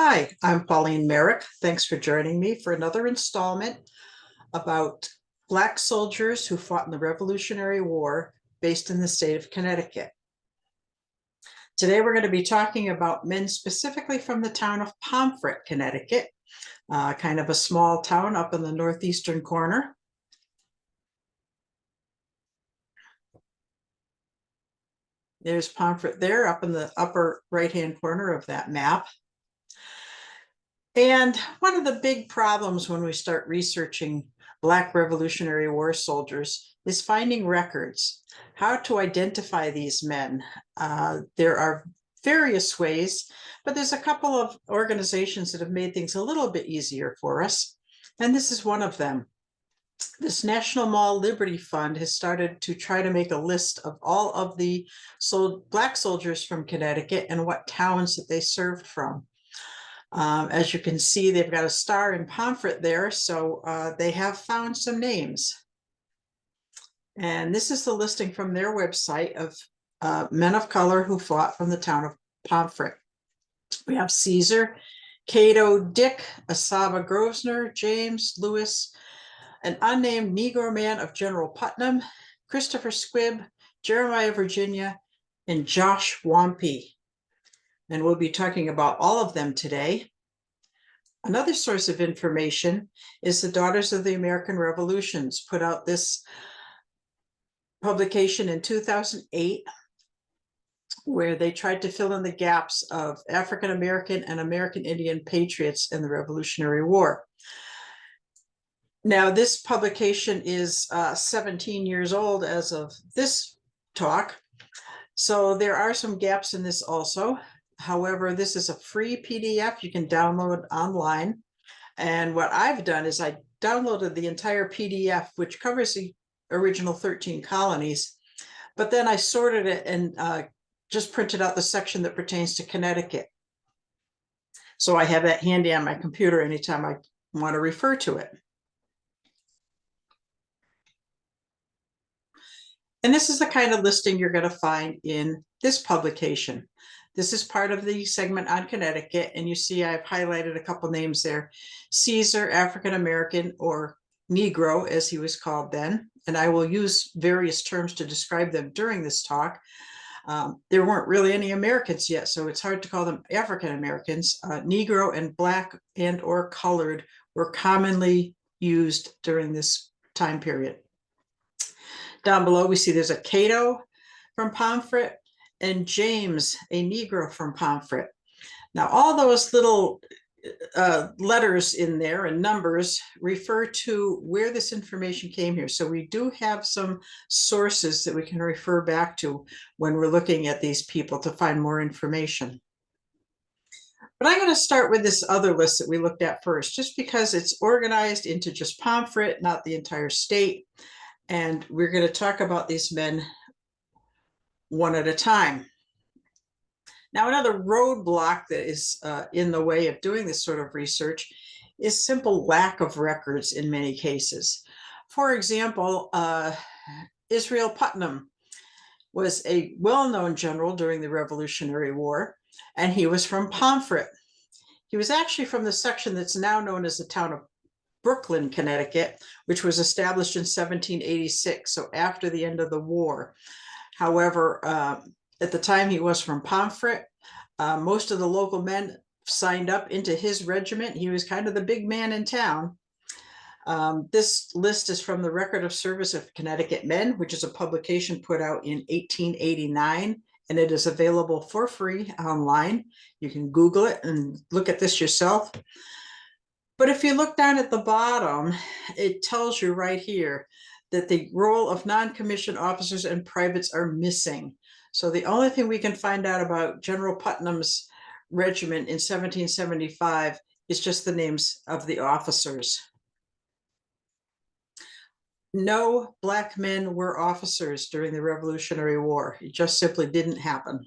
Hi, I'm Pauline Merrick. Thanks for joining me for another installment about Black soldiers who fought in the Revolutionary War based in the state of Connecticut. Today, we're going to be talking about men specifically from the town of Pomfret, Connecticut, kind of a small town up in the northeastern corner. There's Pomfret there up in the upper right-hand corner of that map. And one of the big problems when we start researching Black Revolutionary War soldiers is finding records, how to identify these men. There are various ways, but there's a couple of organizations that have made things a little bit easier for us, and this is one of them. This National Mall Liberty Fund has started to try to make a list of all of the Black soldiers from Connecticut and what towns that they served from. As you can see, they've got a star in Pomfret there, so they have found some names. And this is the listing from their website of men of color who fought from the town of Pomfret. We have Caesar, Cato, Dick, Asaba Grosvenor, James, Lewis, an unnamed Negro man of General Putnam, Christopher Squibb, Jeremiah, Virginia, and Josh Wampy. And we'll be talking about all of them today. Another source of information is the Daughters of the American Revolutions put out this publication in 2008, where they tried to fill in the gaps of African American and American Indian patriots in the Revolutionary War. Now, this publication is 17 years old as of this talk, so there are some gaps in this also. However, this is a free PDF you can download online. And what I've done is I downloaded the entire PDF, which covers the original 13 colonies, but then I sorted it and just printed out the section that pertains to Connecticut. So I have that handy on my computer anytime I want to refer to it. And this is the kind of listing you're going to find in this publication. This is part of the segment on Connecticut, and you see I've highlighted a couple names there. Caesar, African American, or Negro, as he was called then, and I will use various terms to describe them during this talk. There weren't really any Americans yet, so it's hard to call them African Americans. Negro and Black and or colored were commonly used during this time period. Down below, we see there's a Cato from Pomfret and James, a Negro from Pomfret. Now, all those little letters in there and numbers refer to where this information came here. So we do have some sources that we can refer back to when we're looking at these people to find more information. But I'm going to start with this other list that we looked at first, just because it's organized into just Pomfret, not the entire state. And we're going to talk about these men one at a time. Now, another roadblock that is in the way of doing this sort of research is simple lack of records in many cases. For example, Israel Putnam was a well-known general during the Revolutionary War, and he was from Pomfret. He was actually from the section that's now known as the town of Brooklyn, Connecticut, which was established in 1786, so after the end of the war. However, at the time he was from Pomfret, most of the local men signed up into his regiment. He was kind of the big man in town. This list is from the Record of Service of Connecticut Men, which is a publication put out in 1889, and it is available for free online. You can Google it and look at this yourself. But if you look down at the bottom, it tells you right here that the role of non-commissioned officers and privates are missing. So the only thing we can find out about General Putnam's regiment in 1775 is just the names of the officers. No Black men were officers during the Revolutionary War. It just simply didn't happen.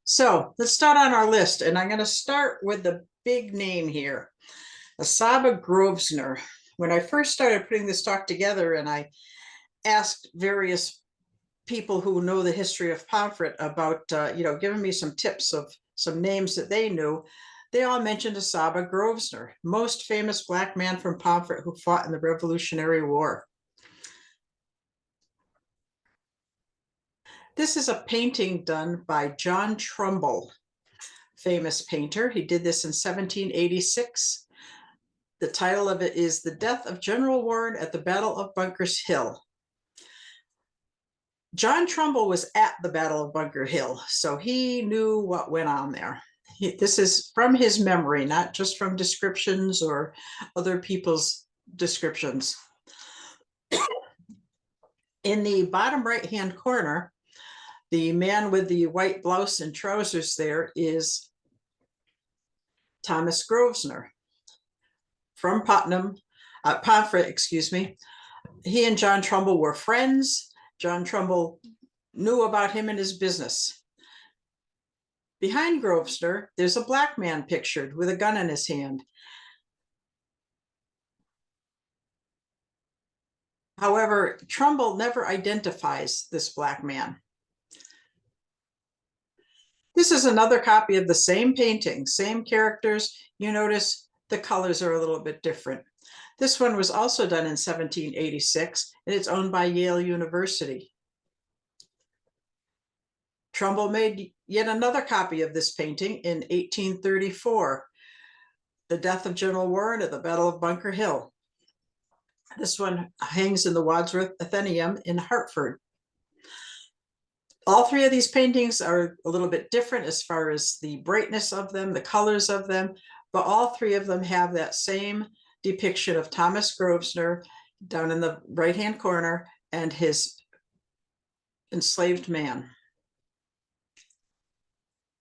So let's start on our list, and I'm going to start with the big name here, Asaba Grosvenor. When I first started putting this talk together and I asked various people who know the history of Pomfret about, giving me some tips of some names that they knew, they all mentioned Asaba Grosvenor, most famous Black man from Pomfret who fought in the Revolutionary War. This is a painting done by John Trumbull, famous painter. He did this in 1786. The title of it is The Death of General Warren at the Battle of Bunker's Hill. John Trumbull was at the Battle of Bunker Hill, so he knew what went on there. This is from his memory, not just from descriptions or other people's descriptions. In the bottom right-hand corner, the man with the white blouse and trousers there is Thomas Grosvenor from Pomfret, excuse me. He and John Trumbull were friends. John Trumbull knew about him and his business. Behind Grosvenor, there's a black man pictured with a gun in his hand. However, Trumbull never identifies this black man. This is another copy of the same painting, same characters. You notice the colors are a little bit different. This one was also done in 1786, and it's owned by Yale University. Trumbull made yet another copy of this painting in 1834, The Death of General Warren at the Battle of Bunker Hill. This one hangs in the Wadsworth Athenaeum in Hartford. All three of these paintings are a little bit different as far as the brightness of them, the colors of them, but all three of them have that same depiction of Thomas Grosvenor down in the right-hand corner and his enslaved man.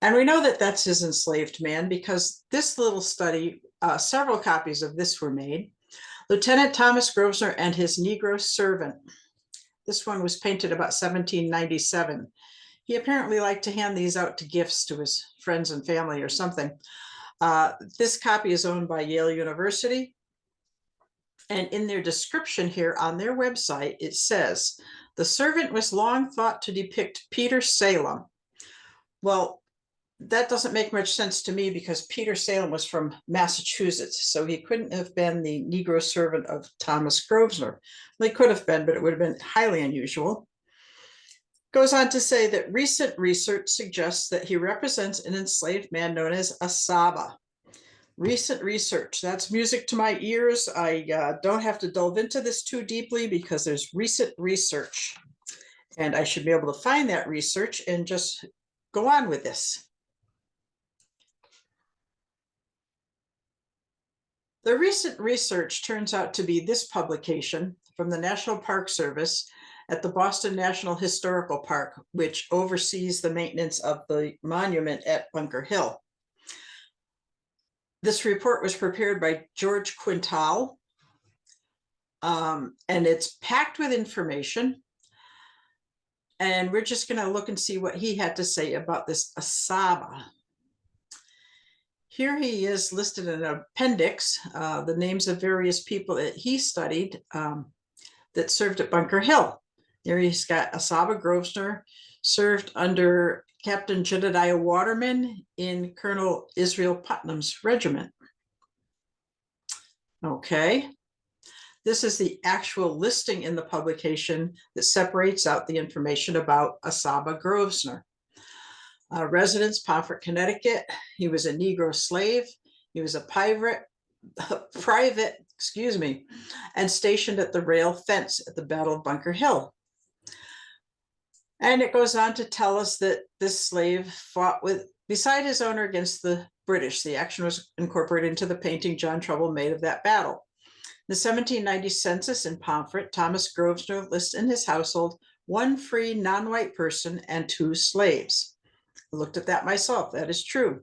And we know that that's his enslaved man because this little study, several copies of this were made. Lieutenant Thomas Grosvenor and his Negro servant. This one was painted about 1797. He apparently liked to hand these out to gifts to his friends and family or something. This copy is owned by Yale University. And in their description here on their website, it says, the servant was long thought to depict Peter Salem. Well, that doesn't make much sense to me because Peter Salem was from Massachusetts, so he couldn't have been the Negro servant of Thomas Grosvenor. Well, he could have been, but it would have been highly unusual. Goes on to say that recent research suggests that he represents an enslaved man known as Asaba. Recent research, that's music to my ears. I don't have to delve into this too deeply because there's recent research, and I should be able to find that research and just go on with this. The recent research turns out to be this publication from the National Park Service at the Boston National Historical Park, which oversees the maintenance of the monument at Bunker Hill. This report was prepared by George Quintal, and it's packed with information. And we're just going to look and see what he had to say about this Asaba. Here he is listed in an appendix, the names of various people that he studied that served at Bunker Hill. There he's got Asaba Grosvenor, served under Captain Jedediah Waterman in Colonel Israel Putnam's regiment. Okay, this is the actual listing in the publication that separates out the information about Asaba Grosvenor. Residence, Pomfret, Connecticut. He was a Negro slave. He was a private, and stationed at the rail fence at the Battle of Bunker Hill. And it goes on to tell us that this slave fought beside his owner against the British. The action was incorporated into the painting John Trumbull made of that battle. The 1790 census in Pomfret, Thomas Grosvenor lists in his household 1 free non-white person and 2 slaves. I looked at that myself. That is true.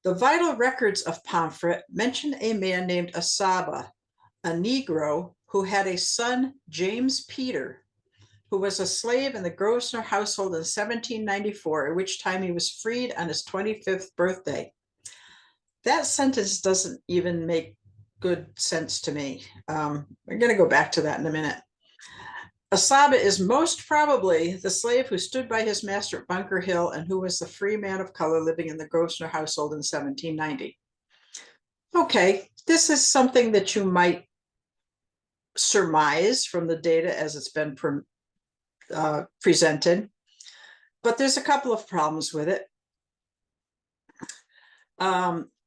The vital records of Pomfret mention a man named Asaba, a Negro who had a son, James Peter, who was a slave in the Grosvenor household in 1794, at which time he was freed on his 25th birthday. That sentence doesn't even make good sense to me. We're going to go back to that in a minute. Asaba is most probably the slave who stood by his master at Bunker Hill and who was the free man of color living in the Grosvenor household in 1790. Okay, this is something that you might surmise from the data as it's been presented, but there's a couple of problems with it.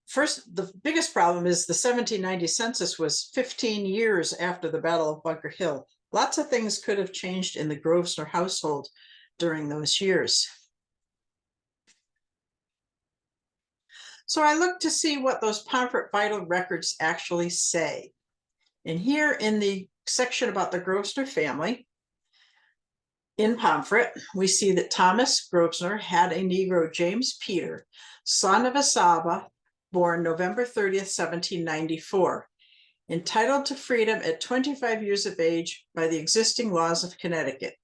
First, the biggest problem is the 1790 census was 15 years after the Battle of Bunker Hill. Lots of things could have changed in the Grosvenor household during those years. So I looked to see what those Pomfret vital records actually say. And here in the section about the Grosvenor family, in Pomfret, we see that Thomas Grosvenor had a Negro, James Peter, son of Asaba, born November 30th, 1794, entitled to freedom at 25 years of age by the existing laws of Connecticut.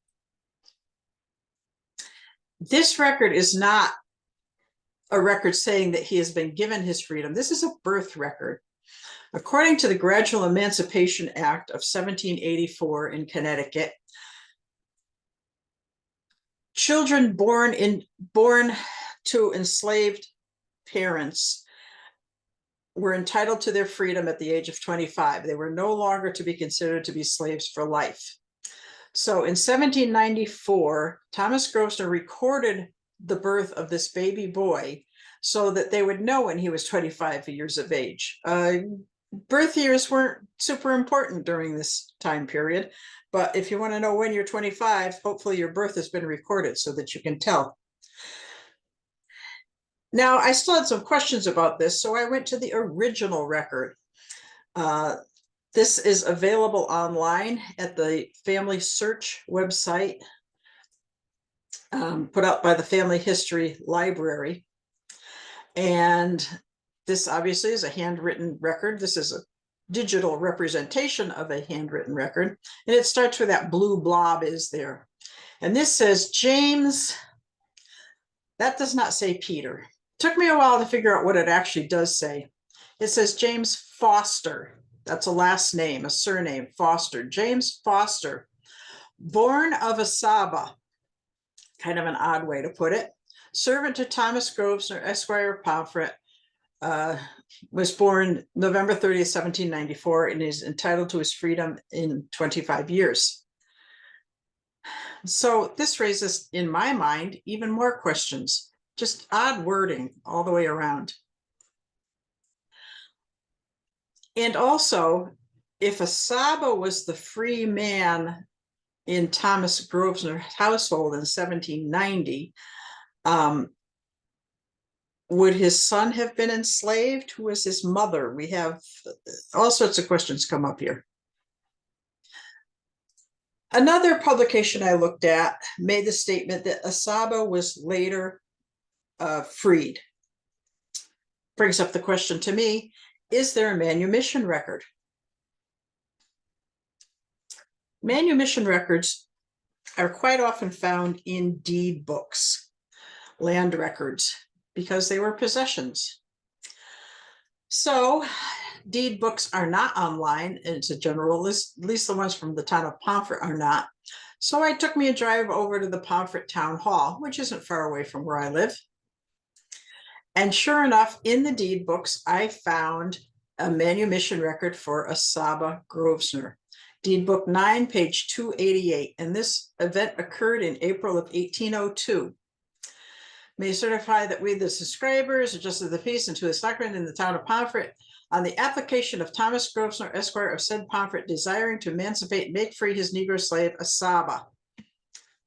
This record is not a record saying that he has been given his freedom. This is a birth record. According to the Gradual Emancipation Act of 1784 in Connecticut, children born to enslaved parents were entitled to their freedom at the age of 25. They were no longer to be considered to be slaves for life. So in 1794, Thomas Grosvenor recorded the birth of this baby boy so that they would know when he was 25 years of age. Birth years weren't super important during this time period, but if you want to know when you're 25, hopefully your birth has been recorded so that you can tell. Now, I still had some questions about this, so I went to the original record. This is available online at the Family Search website, put out by the Family History Library. And this obviously is a handwritten record. This is a digital representation of a handwritten record. And it starts where that blue blob is there. And this says James. That does not say Peter. It took me a while to figure out what it actually does say. It says James Foster. That's a last name, a surname, Foster. James Foster, born of Asaba, kind of an odd way to put it. Servant to Thomas Grosvenor, Esquire of Pomfret, was born November 30th, 1794, and is entitled to his freedom in 25 years. So this raises, in my mind, even more questions. Just odd wording all the way around. And also, if Asaba was the free man in Thomas Grosvenor's household in 1790, would his son have been enslaved? Who was his mother? We have all sorts of questions come up here. Another publication I looked at made the statement that Asaba was later freed. Brings up the question to me, is there a manumission record? Manumission records are quite often found in deed books, land records, because they were possessions. So deed books are not online, and it's a general list, at least the ones from the town of Pomfret are not. So I took me a drive over to the Pomfret Town Hall, which isn't far away from where I live. And sure enough, in the deed books, I found a manumission record for Asaba Grosvenor. Deed book 9, page 288. And this event occurred in April of 1802. May certify that we, the subscribers, adjusted the peace and to the stockmen in the town of Pomfret, on the application of Thomas Grosvenor, Esquire of said Pomfret, desiring to emancipate and make free his Negro slave, Asaba.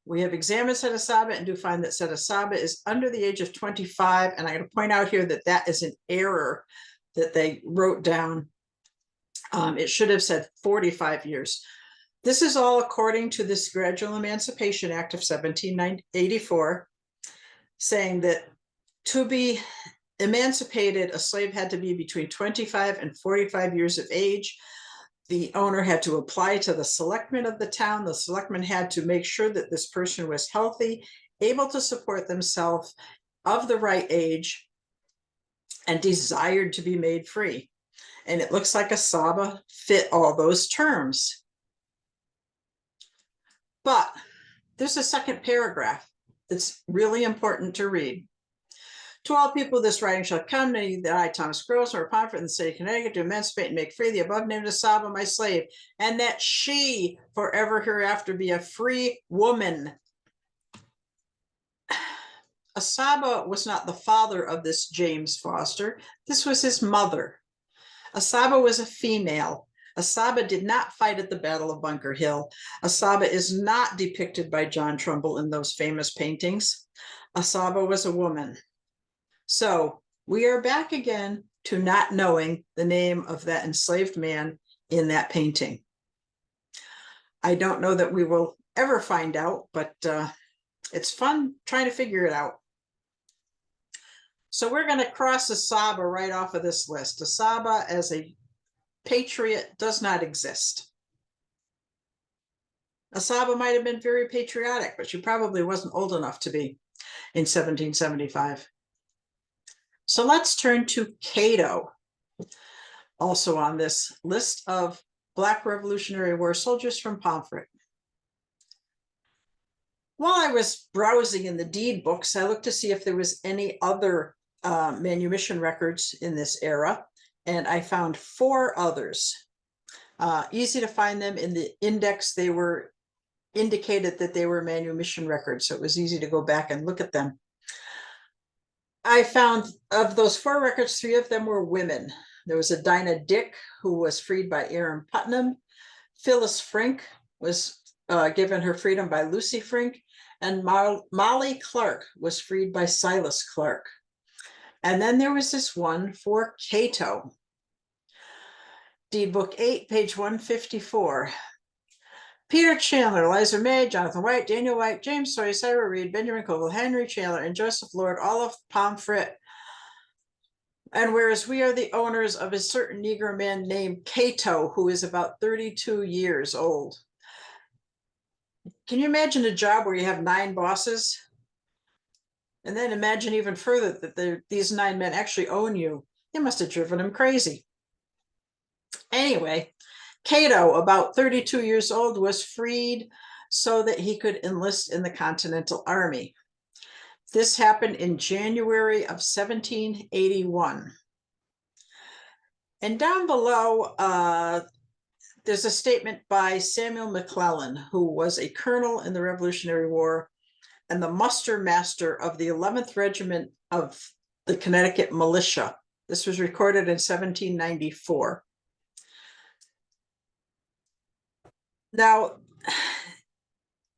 We have examined said Asaba and do find that said Asaba is under the age of 25. And I got to point out here that that is an error that they wrote down. It should have said 45 years. This is all according to this Gradual Emancipation Act of 1784, saying that to be emancipated, a slave had to be between 25 and 45 years of age. The owner had to apply to the selectmen of the town. The selectmen had to make sure that this person was healthy, able to support themselves, of the right age, and desired to be made free. And it looks like Asaba fit all those terms. But there's a second paragraph that's really important to read. To all people this writing shall come, to that I, Thomas Gross, or Pomfret in the state of Connecticut, to emancipate and make free the above named Asaba, my slave, and that she forever hereafter be a free woman. Asaba was not the father of this James Foster. This was his mother. Asaba was a female. Asaba did not fight at the Battle of Bunker Hill. Asaba is not depicted by John Trumbull in those famous paintings. Asaba was a woman. So we are back again to not knowing the name of that enslaved man in that painting. I don't know that we will ever find out, but it's fun trying to figure it out. So we're going to cross Asaba right off of this list. Asaba as a patriot does not exist. Asaba might have been very patriotic, but she probably wasn't old enough to be in 1775. So let's turn to Cato, also on this list of Black Revolutionary War soldiers from Pomfret. While I was browsing in the deed books, I looked to see if there was any other manumission records in this era, and I found 4 others. Easy to find them in the index. They were indicated that they were manumission records, so it was easy to go back and look at them. I found of those 4 records, 3 of them were women. There was a Dinah Dick, who was freed by Aaron Putnam. Phyllis Frink was given her freedom by Lucy Frink, and Molly Clark was freed by Silas Clark. And then there was this one for Cato. Deed Book 8, page 154. Peter Chandler, Eliza May, Jonathan White, Daniel White, James Sawyer, Cyril Reed, Benjamin Covell, Henry Chandler, and Joseph Lord, all of Pomfret. And whereas we are the owners of a certain Negro man named Cato, who is about 32 years old. Can you imagine a job where you have 9 bosses? And then imagine even further that these 9 men actually own you. They must have driven him crazy. Anyway, Cato, about 32 years old, was freed so that he could enlist in the Continental Army. This happened in January of 1781. And down below, there's a statement by Samuel McClellan, who was a colonel in the Revolutionary War and the muster master of the 11th Regiment of the Connecticut Militia. This was recorded in 1794. Now,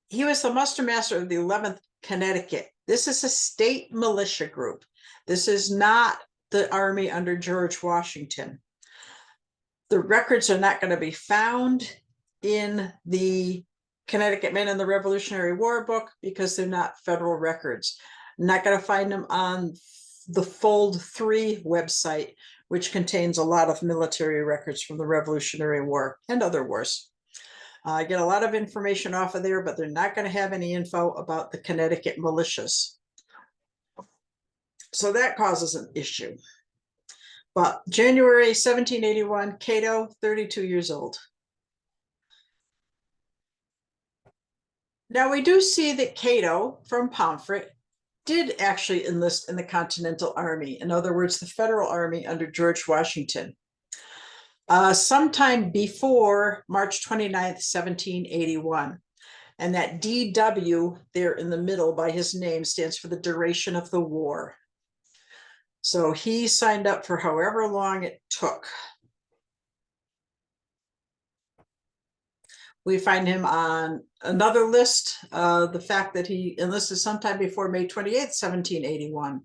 he was the muster master of the 11th Connecticut. This is a state militia group. This is not the army under George Washington. The records are not going to be found in the Connecticut Men in the Revolutionary War book because they're not federal records. I'm not going to find them on the Fold 3 website, which contains a lot of military records from the Revolutionary War and other wars. I get a lot of information off of there, but they're not going to have any info about the Connecticut militias. So that causes an issue. But January 1781, Cato, 32 years old. Now we do see that Cato from Pomfret did actually enlist in the Continental Army. In other words, the federal army under George Washington. Sometime before March 29th, 1781. And that DW there in the middle by his name stands for the duration of the war. So he signed up for however long it took. We find him on another list, the fact that he enlisted sometime before May 28th, 1781.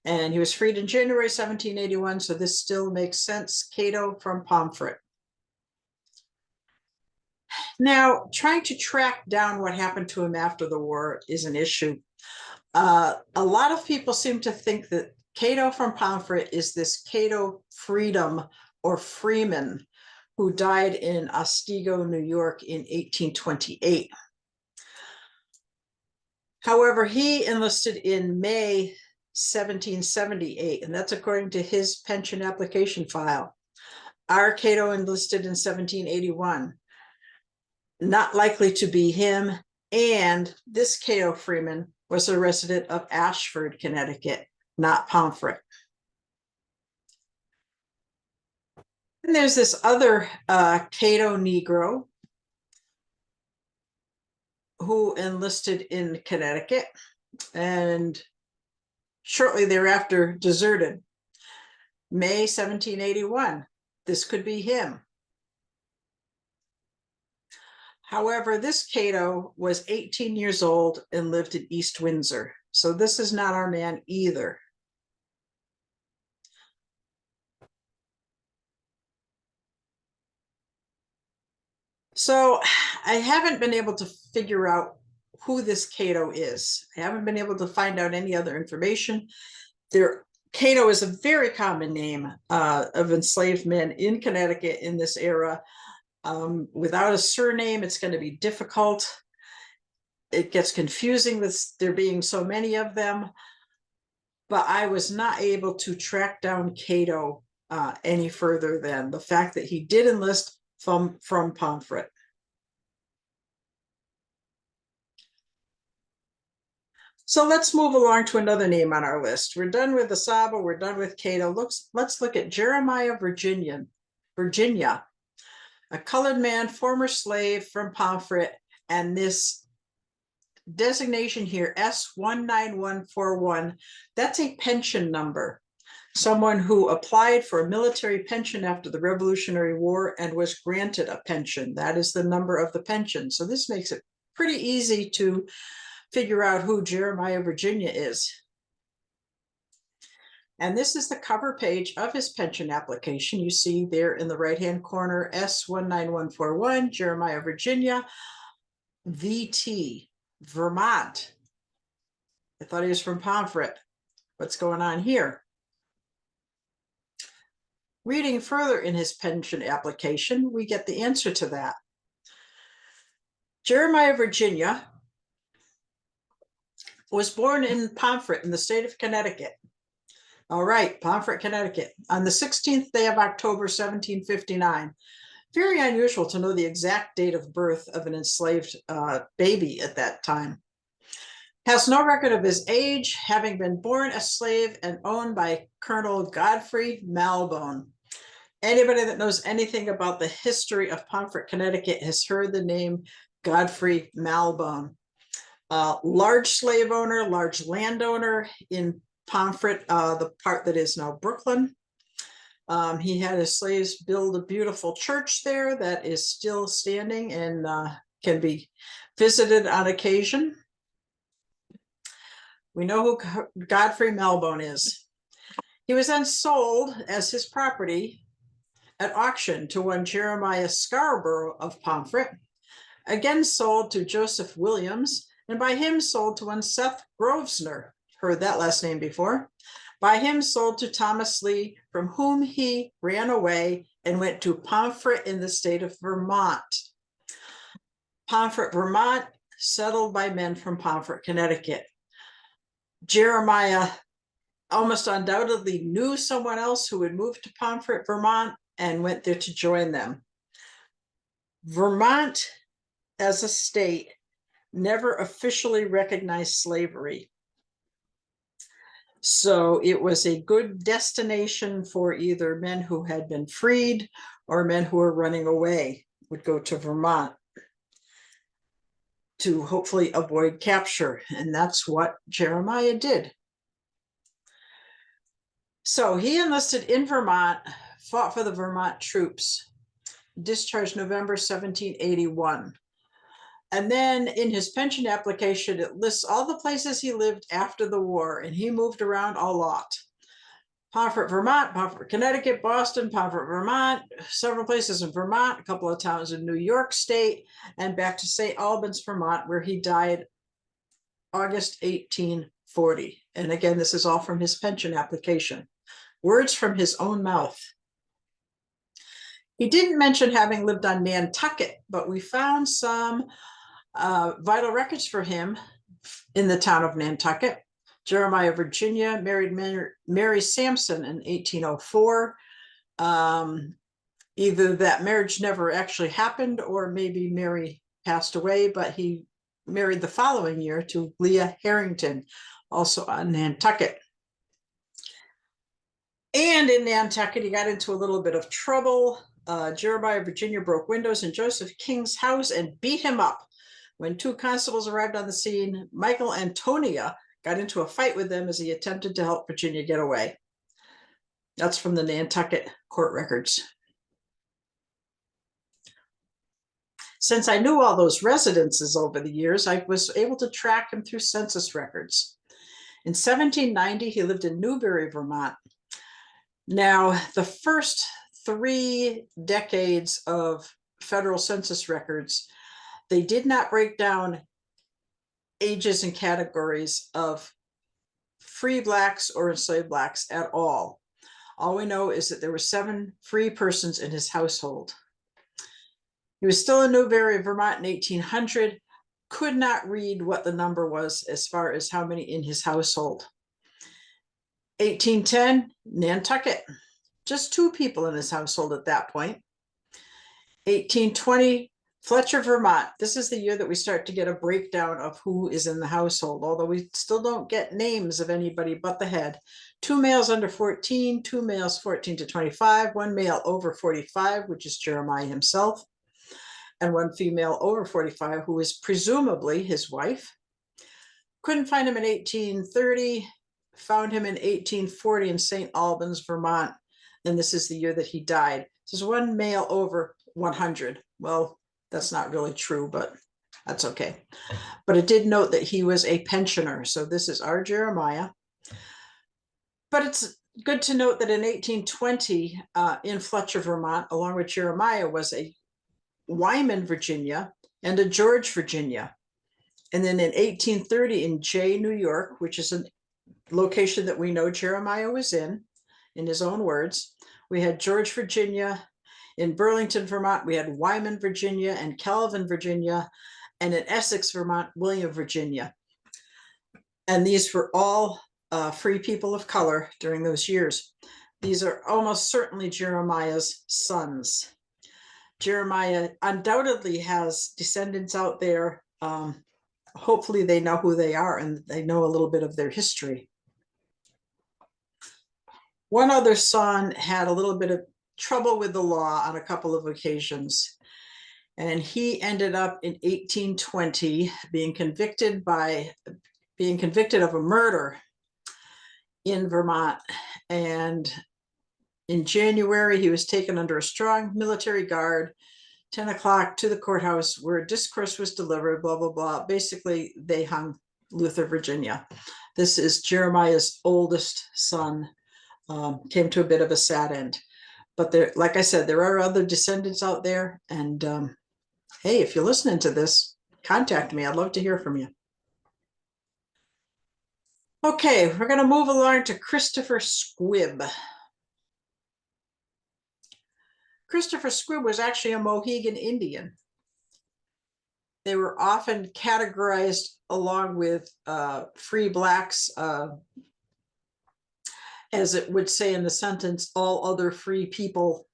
And he was freed in January 1781, so this still makes sense. Cato from Pomfret. Now, trying to track down what happened to him after the war is an issue. A lot of people seem to think that Cato from Pomfret is this Cato Freedom or Freeman who died in Otsego, New York in 1828. However, he enlisted in May 1778, and that's according to his pension application file. Our Cato enlisted in 1781. Not likely to be him. And this Cato Freeman was a resident of Ashford, Connecticut, not Pomfret. And there's this other Cato Negro who enlisted in Connecticut and shortly thereafter deserted. May 1781. This could be him. However, this Cato was 18 years old and lived in East Windsor. So this is not our man either. So I haven't been able to figure out who this Cato is. I haven't been able to find out any other information. Cato is a very common name of enslaved men in Connecticut in this era. Without a surname, it's going to be difficult. It gets confusing with there being so many of them. But I was not able to track down Cato any further than the fact that he did enlist from Pomfret. So let's move along to another name on our list. We're done with the Saba, we're done with Cato. Let's look at Jeremiah Virginia, a colored man, former slave from Pomfret, and this designation here, S19141, that's a pension number. Someone who applied for a military pension after the Revolutionary War and was granted a pension. That is the number of the pension. So this makes it pretty easy to figure out who Jeremiah Virginia is. And this is the cover page of his pension application. You see there in the right-hand corner, S19141, Jeremiah Virginia, VT, Vermont. I thought he was from Pomfret. What's going on here? Reading further in his pension application, we get the answer to that. Jeremiah Virginia was born in Pomfret in the state of Connecticut. All right, Pomfret, Connecticut, on the 16th day of October, 1759. Very unusual to know the exact date of birth of an enslaved baby at that time. Has no record of his age, having been born a slave and owned by Colonel Godfrey Malbone. Anybody that knows anything about the history of Pomfret, Connecticut has heard the name Godfrey Malbone. Large slave owner, large landowner in Pomfret, the part that is now Brooklyn. He had his slaves build a beautiful church there that is still standing and can be visited on occasion. We know who Godfrey Malbone is. He was then sold as his property at auction to one Jeremiah Scarborough of Pomfret, again sold to Joseph Williams, and by him sold to one Seth Grosvenor, heard that last name before, by him sold to Thomas Lee, from whom he ran away and went to Pomfret in the state of Vermont. Pomfret, Vermont, settled by men from Pomfret, Connecticut. Jeremiah almost undoubtedly knew someone else who had moved to Pomfret, Vermont, and went there to join them. Vermont, as a state, never officially recognized slavery. So it was a good destination for either men who had been freed or men who were running away would go to Vermont to hopefully avoid capture. And that's what Jeremiah did. So he enlisted in Vermont, fought for the Vermont troops, discharged November 1781. And then in his pension application, it lists all the places he lived after the war, and he moved around a lot. Pomfret, Vermont, Pomfret, Connecticut, Boston, Pomfret, Vermont, several places in Vermont, a couple of towns in New York State, and back to St. Albans, Vermont, where he died August 1840. And again, this is all from his pension application. Words from his own mouth. He didn't mention having lived on Nantucket, but we found some vital records for him in the town of Nantucket. Jeremiah Virginia married Mary Sampson in 1804. Either that marriage never actually happened or maybe Mary passed away, but he married the following year to Leah Harrington, also on Nantucket. And in Nantucket, he got into a little bit of trouble. Jeremiah Virginia broke windows in Joseph King's house and beat him up. When two constables arrived on the scene, Michael Antonia got into a fight with them as he attempted to help Virginia get away. That's from the Nantucket court records. Since I knew all those residences over the years, I was able to track him through census records. In 1790, he lived in Newbury, Vermont. Now, the first 3 decades of federal census records, they did not break down ages and categories of free blacks or enslaved blacks at all. All we know is that there were 7 free persons in his household. He was still in Newbury, Vermont in 1800, could not read what the number was as far as how many in his household. 1810, Nantucket, just 2 people in his household at that point. 1820, Fletcher, Vermont. This is the year that we start to get a breakdown of who is in the household, although we still don't get names of anybody but the head. 2 males under 14, 2 males 14 to 25, 1 male over 45, which is Jeremiah himself, and 1 female over 45, who is presumably his wife. Couldn't find him in 1830, found him in 1840 in St. Albans, Vermont, and this is the year that he died. This is 1 male over 100. Well, that's not really true, but that's okay. But it did note that he was a pensioner, so this is our Jeremiah. But it's good to note that in 1820, in Fletcher, Vermont, along with Jeremiah, was a Wyman, Virginia, and a George, Virginia. And then in 1830 in Jay, New York, which is a location that we know Jeremiah was in his own words, we had George, Virginia. In Burlington, Vermont, we had Wyman, Virginia, and Kelvin, Virginia. And in Essex, Vermont, William, Virginia. And these were all free people of color during those years. These are almost certainly Jeremiah's sons. Jeremiah undoubtedly has descendants out there. Hopefully they know who they are and they know a little bit of their history. One other son had a little bit of trouble with the law on a couple of occasions, and he ended up in 1820 being convicted of a murder in Vermont. And in January, he was taken under a strong military guard, 10 o'clock to the courthouse where a discourse was delivered, blah, blah, blah. Basically, they hung Luther, Virginia. This is Jeremiah's oldest son, came to a bit of a sad end. But there, like I said, there are other descendants out there. And hey, if you're listening to this, contact me. I'd love to hear from you. Okay, we're going to move along to Christopher Squibb. Christopher Squibb was actually a Mohegan Indian. They were often categorized along with free blacks, as it would say in the sentence, all other free people.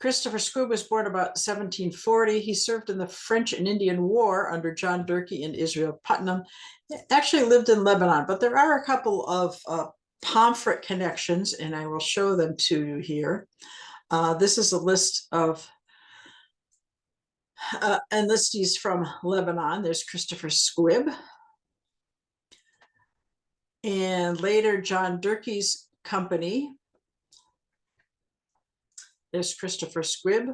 Christopher Squibb was born about 1740. He served in the French and Indian War under John Durkee and Israel Putnam. He actually lived in Lebanon, but there are a couple of Pomfret connections, and I will show them to you here. This is a list of enlistees from Lebanon. There's Christopher Squibb. And later, John Durkee's company. There's Christopher Squibb.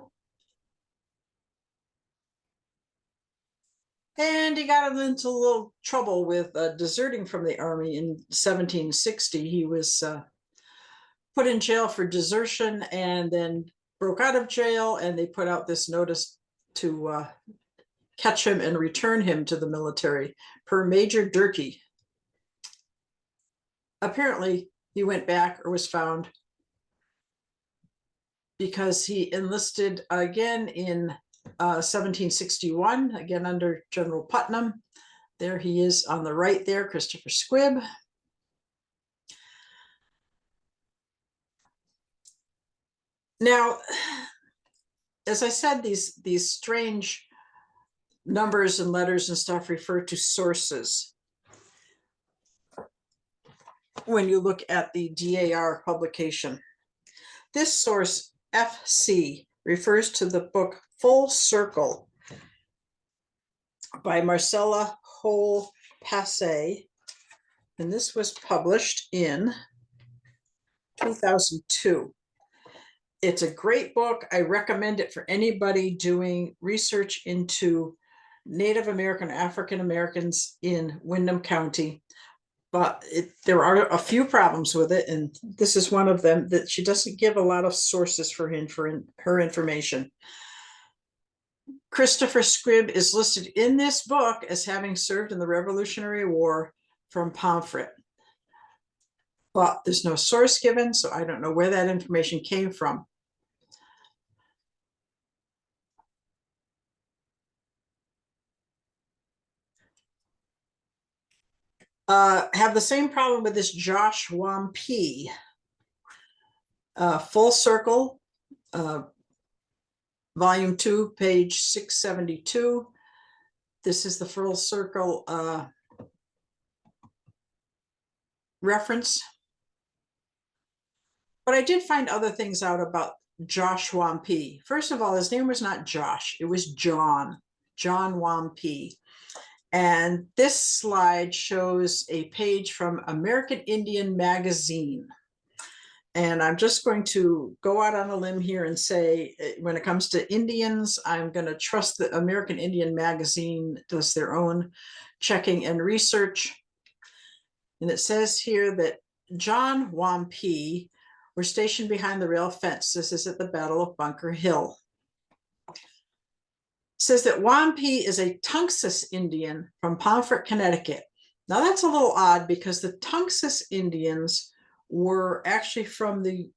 And he got into a little trouble with deserting from the army in 1760. He was put in jail for desertion and then broke out of jail, and they put out this notice to catch him and return him to the military per Major Durkee. Apparently, he went back or was found because he enlisted again in 1761, again under General Putnam. There he is on the right there, Christopher Squibb. Now, as I said, these strange numbers and letters and stuff refer to sources when you look at the DAR publication. This source, FC, refers to the book Full Circle by Marcella Hole Passé, and this was published in 2002. It's a great book. I recommend it for anybody doing research into Native American, African Americans in Windham County. But there are a few problems with it, and this is one of them, that she doesn't give a lot of sources for her information. Christopher Scribb is listed in this book as having served in the Revolutionary War from Pomfret. But there's no source given, so I don't know where that information came from. Have the same problem with this Josh Wampy. Full Circle, Volume 2, page 672. This is the Full Circle reference. But I did find other things out about Josh Wampy. First of all, his name was not Josh, it was John Wampy. And this slide shows a page from American Indian Magazine. And I'm just going to go out on a limb here and say, when it comes to Indians, I'm going to trust that American Indian Magazine does their own checking and research. And it says here that John Wampy were stationed behind the rail fence. This is at the Battle of Bunker Hill. It says that Wampy is a Tungus Indian from Pomfret, Connecticut. Now that's a little odd because the Tungus Indians were actually from the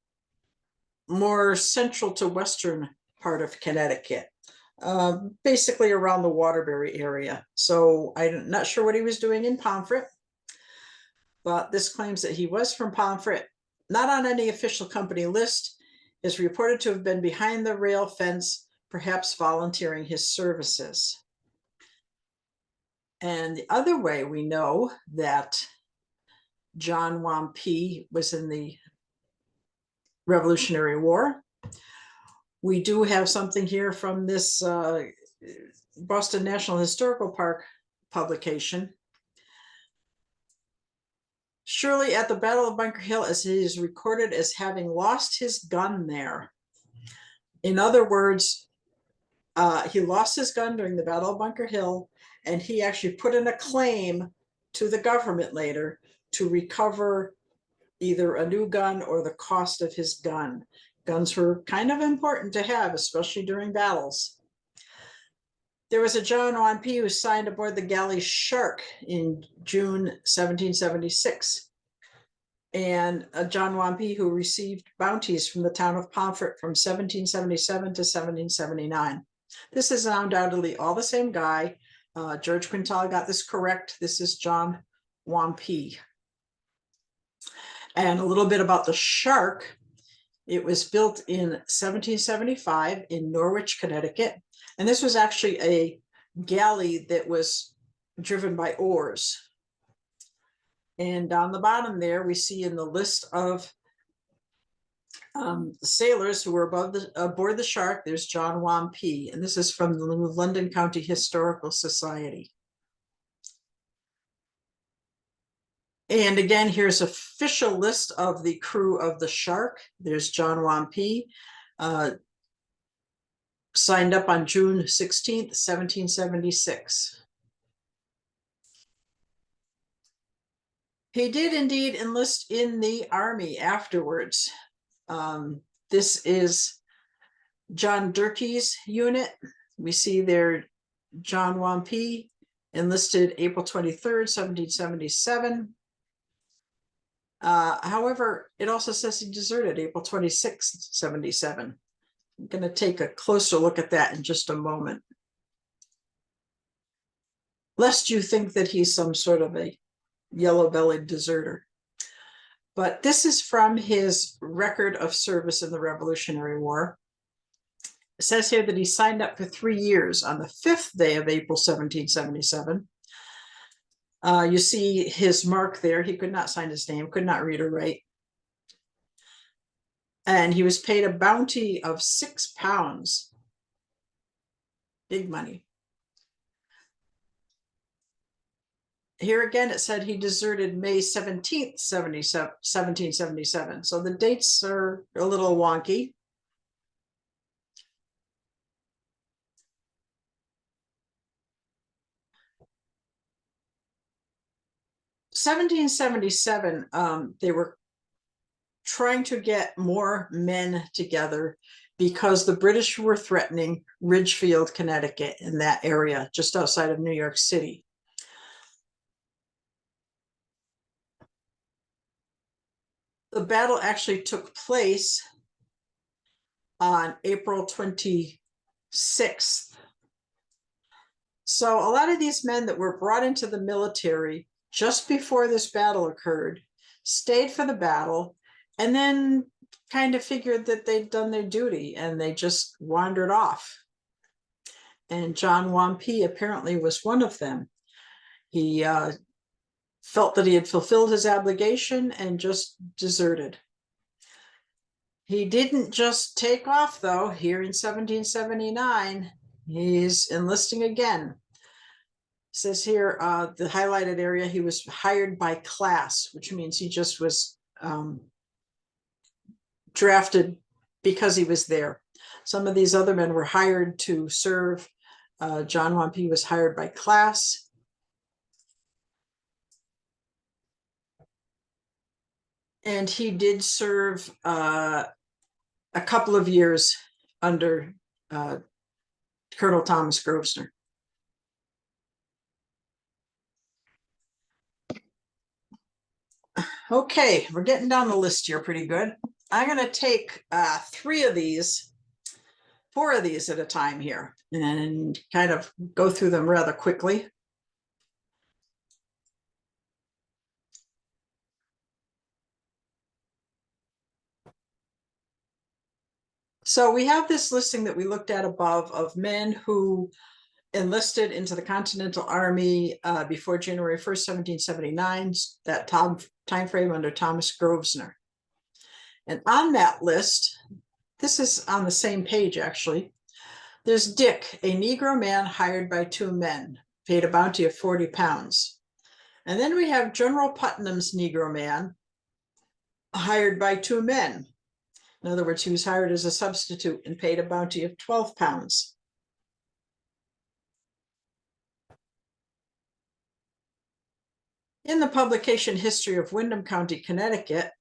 more central to western part of Connecticut, basically around the Waterbury area. So I'm not sure what he was doing in Pomfret, but this claims that he was from Pomfret, not on any official company list, is reported to have been behind the rail fence, perhaps volunteering his services. And the other way we know that John Wampy was in the Revolutionary War, we do have something here from this Boston National Historical Park publication. Surely at the Battle of Bunker Hill, as he is recorded as having lost his gun there. In other words, he lost his gun during the Battle of Bunker Hill, and he actually put in a claim to the government later to recover either a new gun or the cost of his gun. Guns were kind of important to have, especially during battles. There was a John Wampy who signed aboard the galley Shark in June 1776, and a John Wampy who received bounties from the town of Pomfret from 1777 to 1779. This is undoubtedly all the same guy. George Quintal got this correct. This is John Wampy. And a little bit about the Shark. It was built in 1775 in Norwich, Connecticut. And this was actually a galley that was driven by oars. And on the bottom there, we see in the list of sailors who were aboard the Shark, there's John Wampy. And this is from the London County Historical Society. And again, here's an official list of the crew of the Shark. There's John Wampy, signed up on June 16th, 1776. He did indeed enlist in the Army afterwards. This is John Durkee's unit. We see there John Wampy enlisted April 23rd, 1777. However, it also says he deserted April 26th, 77. I'm going to take a closer look at that in just a moment, lest you think that he's some sort of a yellow-bellied deserter. But this is from his record of service in the Revolutionary War. It says here that he signed up for 3 years on the 5th day of April 1777. You see his mark there. He could not sign his name, could not read or write. And he was paid a bounty of £6. Big money. Here again, it said he deserted May 17th, 1777. So the dates are a little wonky. (1777), they were trying to get more men together because the British were threatening Ridgefield, Connecticut, in that area just outside of New York City. The battle actually took place on April 26th. So a lot of these men that were brought into the military just before this battle occurred stayed for the battle and then kind of figured that they'd done their duty and they just wandered off. And John Wampie apparently was one of them. He felt that he had fulfilled his obligation and just deserted. He didn't just take off, though. Here in 1779, he's enlisting again. It says here, the highlighted area, he was hired by class, which means he just was drafted because he was there. Some of these other men were hired to serve. John Wampie was hired by class. And he did serve a couple of years under Colonel Thomas Grosvenor. Okay, we're getting down the list here pretty good. I'm going to take 4 of these at a time here and kind of go through them rather quickly. So we have this listing that we looked at above of men who enlisted into the Continental Army before January 1st, 1779, that time frame under Thomas Grosvenor. And on that list, this is on the same page actually, there's Dick, a Negro man hired by 2 men, paid a bounty of £40. And then we have General Putnam's Negro man, hired by 2 men. In other words, he was hired as a substitute and paid a bounty of £12. In the publication History of Windham County, Connecticut,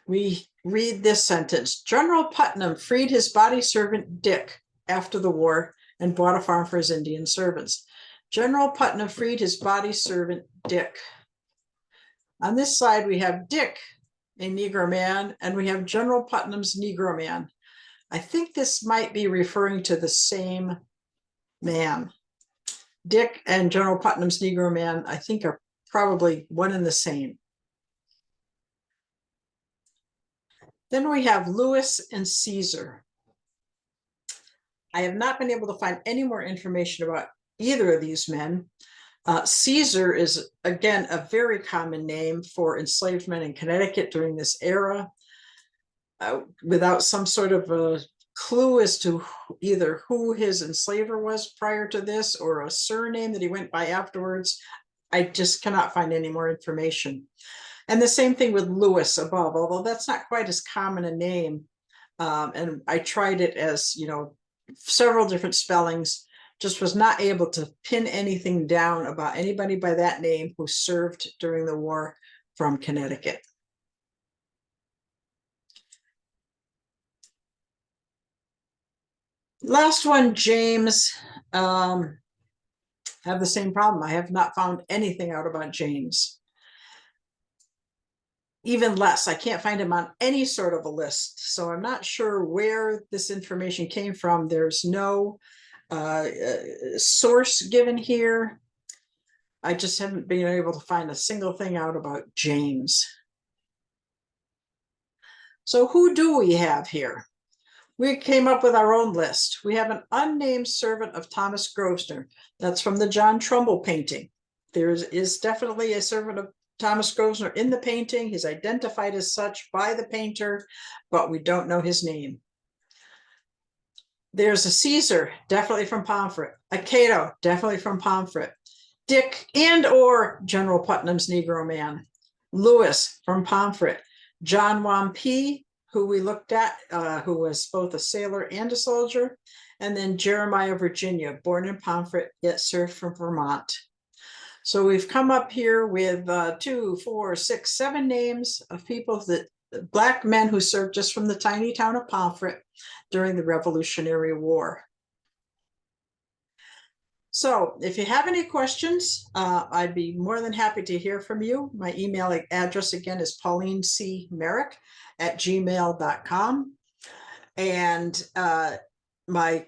we read this sentence: General Putnam freed his body servant Dick after the war and bought a farm for his Indian servants. General Putnam freed his body servant Dick. On this side, we have Dick, a Negro man, and we have General Putnam's Negro man. I think this might be referring to the same man. Dick and General Putnam's Negro man, I think, are probably one and the same. Then we have Lewis and Caesar. I have not been able to find any more information about either of these men. Caesar is, again, a very common name for enslaved men in Connecticut during this era, without some sort of a clue as to either who his enslaver was prior to this or a surname that he went by afterwards. I just cannot find any more information. And the same thing with Lewis above, although that's not quite as common a name. And I tried it as, several different spellings, just was not able to pin anything down about anybody by that name who served during the war from Connecticut. Last one, James. Have the same problem. I have not found anything out about James. Even less, I can't find him on any sort of a list. So I'm not sure where this information came from. There's no source given here. I just haven't been able to find a single thing out about James. So who do we have here? We came up with our own list. We have an unnamed servant of Thomas Grosvenor. That's from the John Trumbull painting. There is definitely a servant of Thomas Grosvenor in the painting. He's identified as such by the painter, but we don't know his name. There's a Caesar, definitely from Pomfret. A Cato, definitely from Pomfret. Dick and or General Putnam's Negro Man. Lewis from Pomfret. John Wampee, who we looked at, who was both a sailor and a soldier. And then Jeremiah, Virginia, born in Pomfret, yet served from Vermont. So we've come up here with 2, 4, 6, 7 names of people that Black men who served just from the tiny town of Pomfret during the Revolutionary War. So if you have any questions, I'd be more than happy to hear from you. My email address again is paulinecmerrick@gmail.com. And my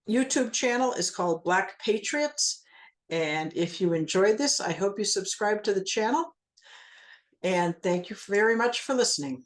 YouTube channel is called Black Patriots. And if you enjoyed this, I hope you subscribe to the channel. And thank you very much for listening.